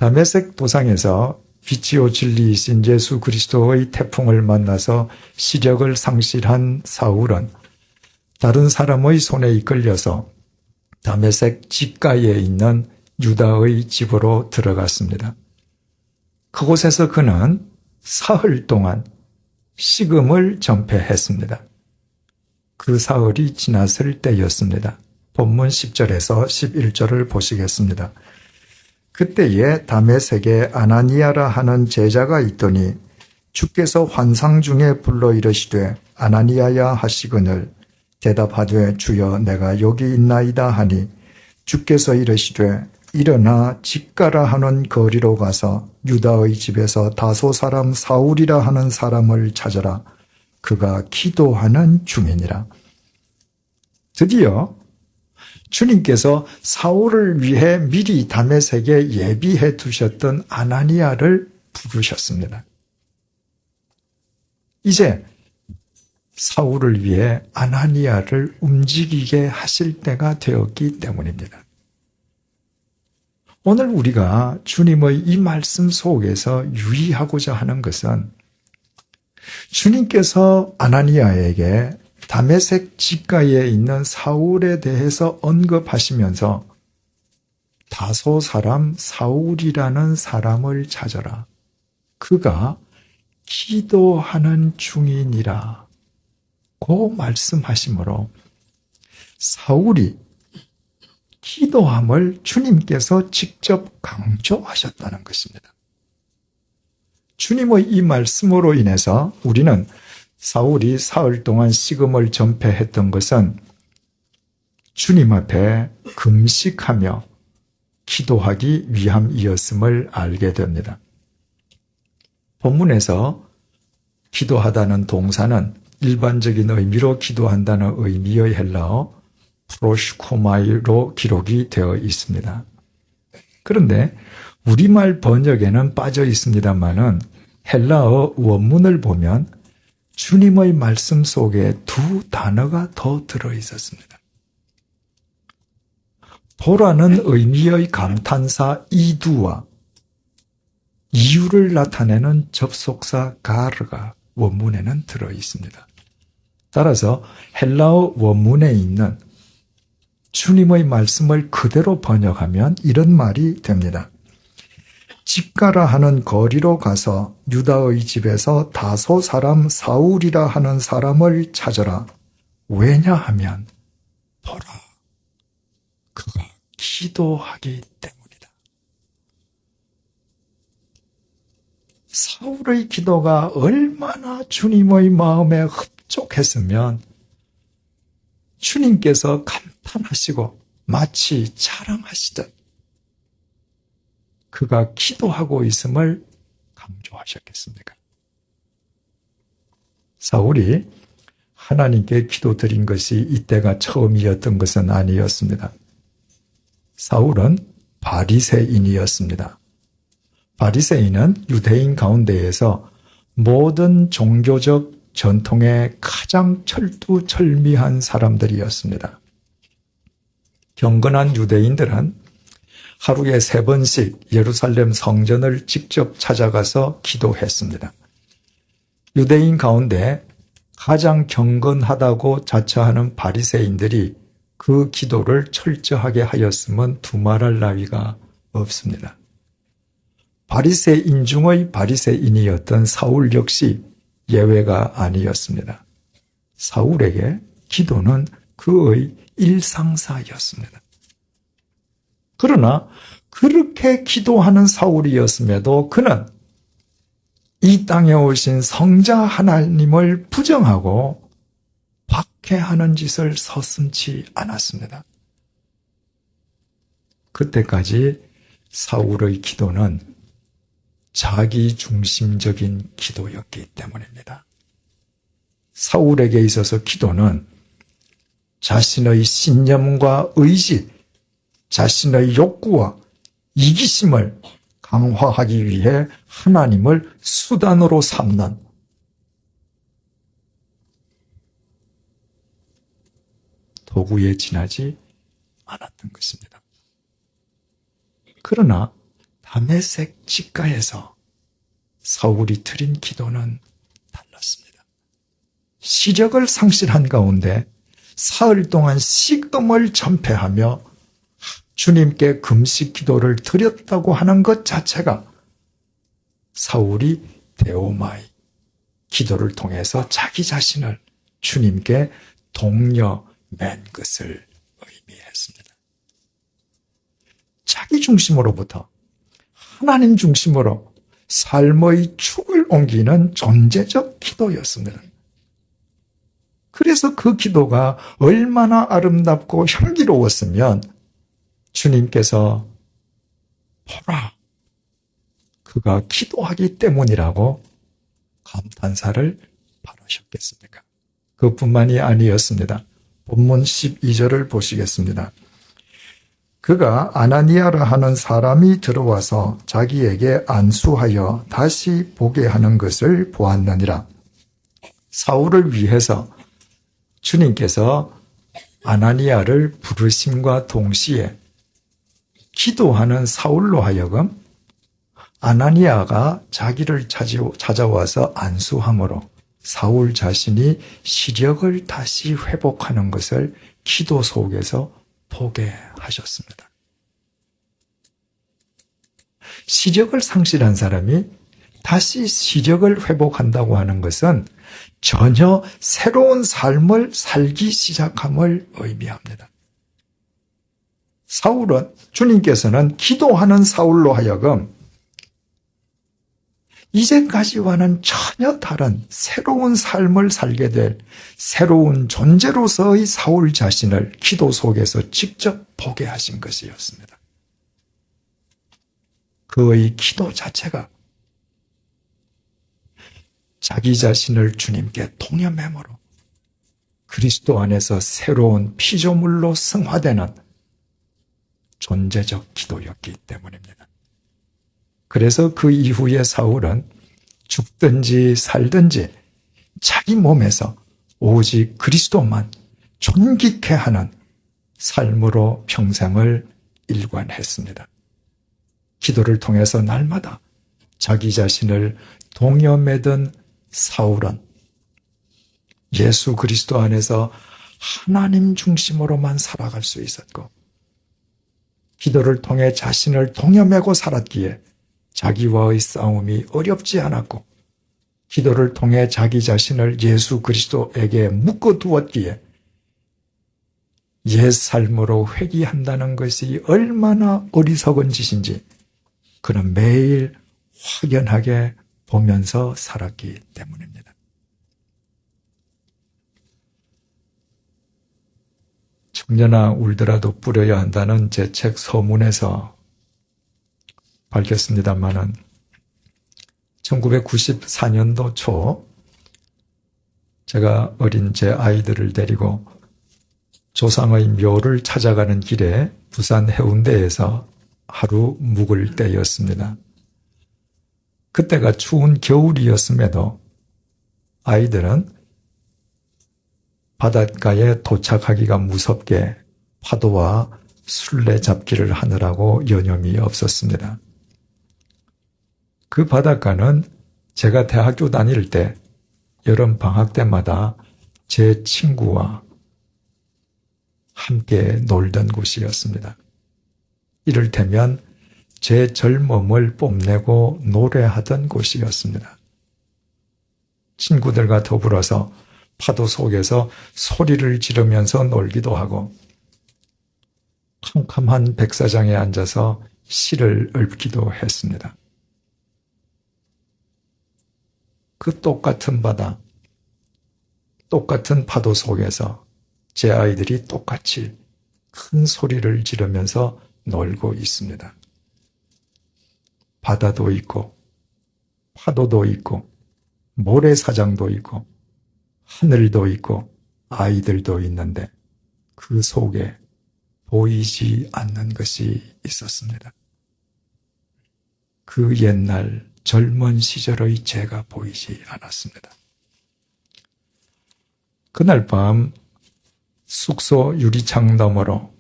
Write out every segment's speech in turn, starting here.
다메섹 도상에서 빛이요 진리이신 예수 그리스도의 태풍을 만나서 시력을 상실한 사울은 다른 사람의 손에 이끌려서 다메섹 집가에 있는 유다의 집으로 들어갔습니다. 그곳에서 그는 사흘 동안 식음을 전폐했습니다. 그 사흘이 지났을 때였습니다. 본문 10절에서 11절을 보시겠습니다. 그때에 다메섹에 아나니아라 하는 제자가 있더니 주께서 환상 중에 불러 이르시되 아나니아야 하시거늘 대답하되 주여 내가 여기 있나이다 하니 주께서 이르시되 일어나 집가라 하는 거리로 가서 유다의 집에서 다소 사람 사울이라 하는 사람을 찾아라. 그가 기도하는 중이니라. 드디어 주님께서 사울을 위해 미리 다메섹에 예비해 두셨던 아나니아를 부르셨습니다. 이제 사울을 위해 아나니아를 움직이게 하실 때가 되었기 때문입니다. 오늘 우리가 주님의 이 말씀 속에서 유의하고자 하는 것은 주님께서 아나니아에게 다메섹 집가에 있는 사울에 대해서 언급하시면서 다소 사람 사울이라는 사람을 찾아라. 그가 기도하는 중이니라. 고 말씀하시므로 사울이 기도함을 주님께서 직접 강조하셨다는 것입니다. 주님의 이 말씀으로 인해서 우리는 사울이 사흘 동안 식음을 전폐했던 것은 주님 앞에 금식하며 기도하기 위함이었음을 알게 됩니다. 본문에서 기도하다는 동사는 일반적인 의미로 기도한다는 의미의 헬라어 프로시코마이로 기록이 되어 있습니다. 그런데 우리말 번역에는 빠져 있습니다만은 헬라어 원문을 보면 주님의 말씀 속에 두 단어가 더 들어 있었습니다. 보라는 의미의 감탄사 이두와 이유를 나타내는 접속사 가르가 원문에는 들어 있습니다. 따라서 헬라어 원문에 있는 주님의 말씀을 그대로 번역하면 이런 말이 됩니다. 집가라 하는 거리로 가서 유다의 집에서 다소 사람 사울이라 하는 사람을 찾아라. 왜냐하면 보라, 그가 기도하기 때문이다. 사울의 기도가 얼마나 주님의 마음에 흡족했으면 주님께서 감탄하시고 마치 자랑하시듯 그가 기도하고 있음을 강조하셨겠습니까? 사울이 하나님께 기도드린 것이 이때가 처음이었던 것은 아니었습니다. 사울은 바리새인이었습니다. 바리새인은 유대인 가운데에서 모든 종교적 전통에 가장 철두철미한 사람들이었습니다. 경건한 유대인들은 하루에 3번씩 예루살렘 성전을 직접 찾아가서 기도했습니다. 유대인 가운데 가장 경건하다고 자처하는 바리새인들이 그 기도를 철저하게 하였음은 두말할 나위가 없습니다. 바리새인 중의 바리새인이었던 사울 역시 예외가 아니었습니다. 사울에게 기도는 그의 일상사였습니다. 그러나 그렇게 기도하는 사울이었음에도 그는 이 땅에 오신 성자 하나님을 부정하고 박해하는 짓을 서슴지 않았습니다. 그때까지 사울의 기도는 자기중심적인 기도였기 때문입니다. 사울에게 있어서 기도는 자신의 신념과 의지, 자신의 욕구와 이기심을 강화하기 위해 하나님을 수단으로 삼는 도구에 지나지 않았던 것입니다. 그러나 다메섹 직가에서 사울이 드린 기도는 달랐습니다. 시력을 상실한 가운데 사흘 동안 식음을 전폐하며 주님께 금식 기도를 드렸다고 하는 것 자체가 사울이 데오마이 기도를 통해서 자기 자신을 주님께 동여맨 것을 의미했습니다. 자기 중심으로부터 하나님 중심으로 삶의 축을 옮기는 존재적 기도였습니다. 그래서 그 기도가 얼마나 아름답고 향기로웠으면 주님께서 보라, 그가 기도하기 때문이라고 감탄사를 바라셨겠습니까? 그뿐만이 아니었습니다. 본문 12절을 보시겠습니다. 그가 아나니아라 하는 사람이 들어와서 자기에게 안수하여 다시 보게 하는 것을 보았느니라. 사울을 위해서 주님께서 아나니아를 부르심과 동시에 기도하는 사울로 하여금 아나니아가 자기를 찾아와서 안수함으로 사울 자신이 시력을 다시 회복하는 것을 기도 속에서 보게 하셨습니다. 시력을 상실한 사람이 다시 시력을 회복한다고 하는 것은 전혀 새로운 삶을 살기 시작함을 의미합니다. 주님께서는 기도하는 사울로 하여금 이제까지와는 전혀 다른 새로운 삶을 살게 될 새로운 존재로서의 사울 자신을 기도 속에서 직접 보게 하신 것이었습니다. 그의 기도 자체가 자기 자신을 주님께 동여매므로 그리스도 안에서 새로운 피조물로 승화되는 존재적 기도였기 때문입니다. 그래서 그 이후에 사울은 죽든지 살든지 자기 몸에서 오직 그리스도만 존귀케 하는 삶으로 평생을 일관했습니다. 기도를 통해서 날마다 자기 자신을 동여매던 사울은 예수 그리스도 안에서 하나님 중심으로만 살아갈 수 있었고, 기도를 통해 자신을 동여매고 살았기에 자기와의 싸움이 어렵지 않았고, 기도를 통해 자기 자신을 예수 그리스도에게 묶어두었기에 옛 삶으로 회귀한다는 것이 얼마나 어리석은 짓인지 그는 매일 확연하게 보면서 살았기 때문입니다. 청년아 울더라도 뿌려야 한다는 제 책 서문에서 밝혔습니다마는 1994년도 초 제가 어린 제 아이들을 데리고 조상의 묘를 찾아가는 길에 부산 해운대에서 하루 묵을 때였습니다. 그때가 추운 겨울이었음에도 아이들은 바닷가에 도착하기가 무섭게 파도와 술래잡기를 하느라고 여념이 없었습니다. 그 바닷가는 제가 대학교 다닐 때 여름 방학 때마다 제 친구와 함께 놀던 곳이었습니다. 이를테면 제 젊음을 뽐내고 노래하던 곳이었습니다. 친구들과 더불어서 파도 속에서 소리를 지르면서 놀기도 하고 캄캄한 백사장에 앉아서 시를 읊기도 했습니다. 그 똑같은 바다, 똑같은 파도 속에서 제 아이들이 똑같이 큰 소리를 지르면서 놀고 있습니다. 바다도 있고 파도도 있고 모래사장도 있고 하늘도 있고 아이들도 있는데 그 속에 보이지 않는 것이 있었습니다. 그 옛날 젊은 시절의 제가 보이지 않았습니다. 그날 밤 숙소 유리창 너머로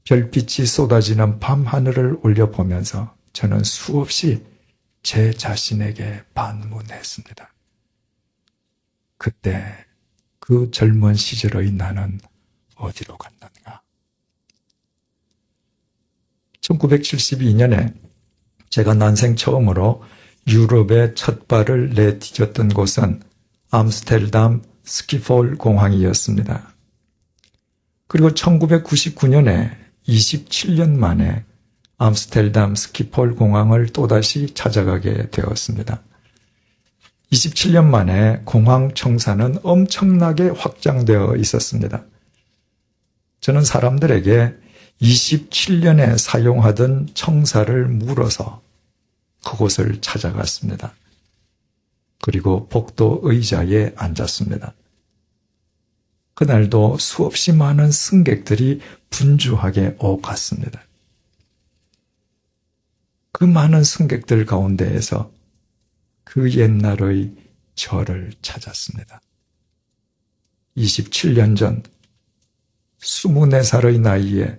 별빛이 쏟아지는 밤하늘을 올려보면서 저는 수없이 제 자신에게 반문했습니다. 그때 그 젊은 시절의 나는 어디로 갔는가? 1972년에 제가 난생 처음으로 유럽에 첫 발을 내디뎠던 곳은 암스테르담 스키폴 공항이었습니다. 그리고 1999년에 27년 만에 암스테르담 스키폴 공항을 또다시 찾아가게 되었습니다. 27년 만에 공항 청사는 엄청나게 확장되어 있었습니다. 저는 사람들에게 27년에 사용하던 청사를 물어서 그곳을 찾아갔습니다. 그리고 복도 의자에 앉았습니다. 그날도 수없이 많은 승객들이 분주하게 오갔습니다. 그 많은 승객들 가운데에서 그 옛날의 저를 찾았습니다. 27년 전 24살의 나이에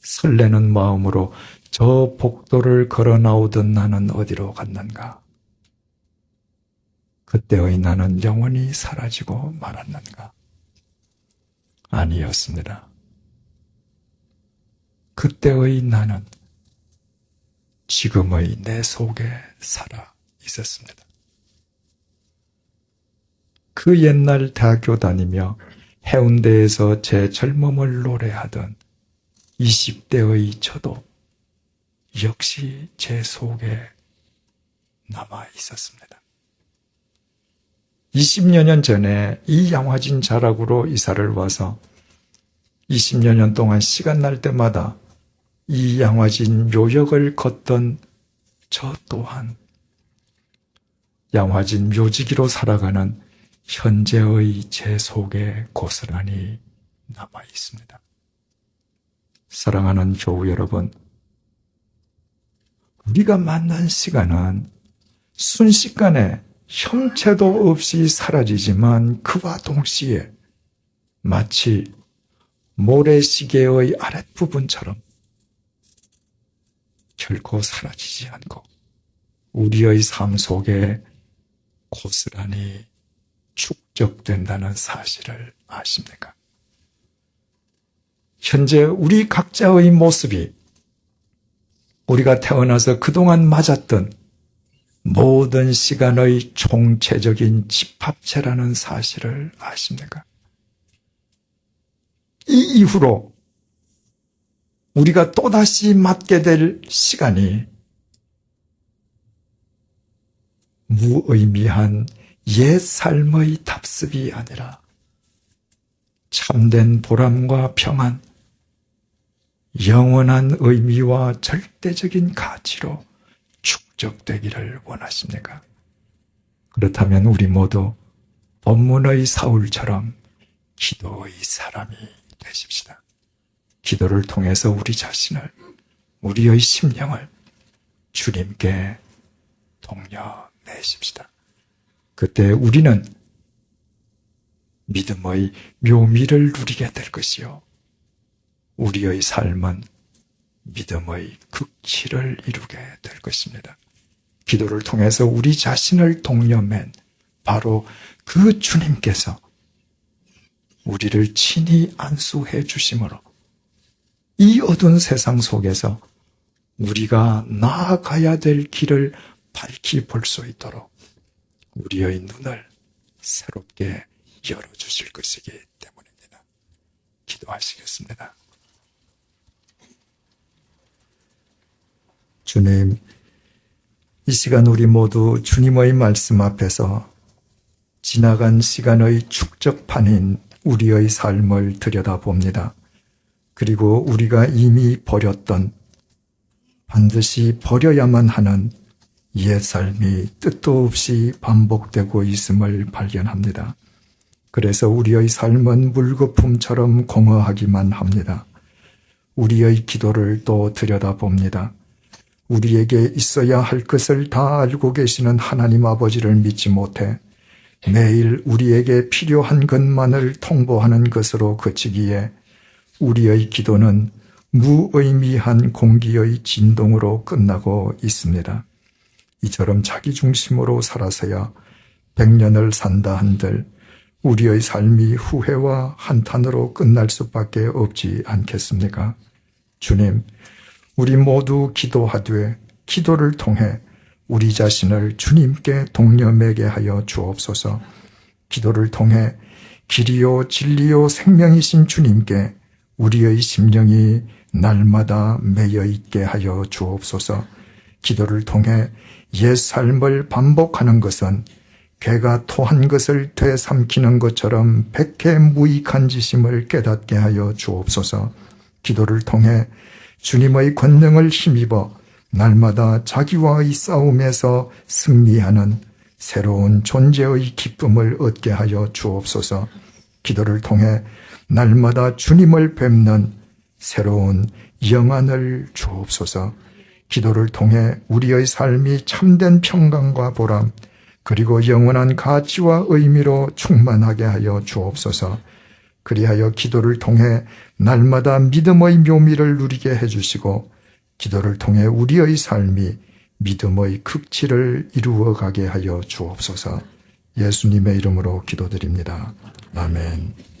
설레는 마음으로 저 복도를 걸어 나오던 나는 어디로 갔는가? 그때의 나는 영원히 사라지고 말았는가? 아니었습니다. 그때의 나는 지금의 내 속에 살아 있었습니다. 그 옛날 대학교 다니며 해운대에서 제 젊음을 노래하던 20대의 저도 역시 제 속에 남아 있었습니다. 20여 년 전에 이 양화진 자락으로 이사를 와서 20여 년 동안 시간 날 때마다 이 양화진 묘역을 걷던 저 또한 양화진 묘지기로 살아가는 현재의 제 속에 고스란히 남아 있습니다. 사랑하는 교우 여러분, 우리가 만난 시간은 순식간에 형체도 없이 사라지지만 그와 동시에 마치 모래시계의 아랫부분처럼 결코 사라지지 않고 우리의 삶 속에 고스란히 축적된다는 사실을 아십니까? 현재 우리 각자의 모습이 우리가 태어나서 그동안 맞았던 모든 시간의 총체적인 집합체라는 사실을 아십니까? 이 이후로 우리가 또다시 맞게 될 시간이 무의미한 옛 삶의 답습이 아니라 참된 보람과 평안, 영원한 의미와 절대적인 가치로 축적되기를 원하십니까? 그렇다면 우리 모두 본문의 사울처럼 기도의 사람이 되십시다. 기도를 통해서 우리 자신을, 우리의 심령을 주님께 동려내십시다. 그때 우리는 믿음의 묘미를 누리게 될 것이요, 우리의 삶은 믿음의 극치를 이루게 될 것입니다. 기도를 통해서 우리 자신을 동려맨 바로 그 주님께서 우리를 친히 안수해 주심으로 이 어두운 세상 속에서 우리가 나아가야 될 길을 밝히 볼 수 있도록 우리의 눈을 새롭게 열어주실 것이기 때문입니다. 기도하시겠습니다. 주님, 이 시간 우리 모두 주님의 말씀 앞에서 지나간 시간의 축적판인 우리의 삶을 들여다봅니다. 그리고 우리가 이미 버렸던, 반드시 버려야만 하는 옛 삶이 뜻도 없이 반복되고 있음을 발견합니다. 그래서 우리의 삶은 물거품처럼 공허하기만 합니다. 우리의 기도를 또 들여다봅니다. 우리에게 있어야 할 것을 다 알고 계시는 하나님 아버지를 믿지 못해 매일 우리에게 필요한 것만을 통보하는 것으로 그치기에 우리의 기도는 무의미한 공기의 진동으로 끝나고 있습니다. 이처럼 자기중심으로 살아서야 100년을 산다 한들 우리의 삶이 후회와 한탄으로 끝날 수밖에 없지 않겠습니까? 주님, 우리 모두 기도하되 기도를 통해 우리 자신을 주님께 동념하게 하여 주옵소서. 기도를 통해 길이요 진리요 생명이신 주님께 우리의 심령이 날마다 매여 있게 하여 주옵소서. 기도를 통해 옛 삶을 반복하는 것은 개가 토한 것을 되삼키는 것처럼 백해무익한 짓임을 깨닫게 하여 주옵소서. 기도를 통해 주님의 권능을 힘입어 날마다 자기와의 싸움에서 승리하는 새로운 존재의 기쁨을 얻게 하여 주옵소서. 기도를 통해 날마다 주님을 뵙는 새로운 영안을 주옵소서. 기도를 통해 우리의 삶이 참된 평강과 보람 그리고 영원한 가치와 의미로 충만하게 하여 주옵소서. 그리하여 기도를 통해 날마다 믿음의 묘미를 누리게 해주시고 기도를 통해 우리의 삶이 믿음의 극치를 이루어가게 하여 주옵소서. 예수님의 이름으로 기도드립니다. 아멘.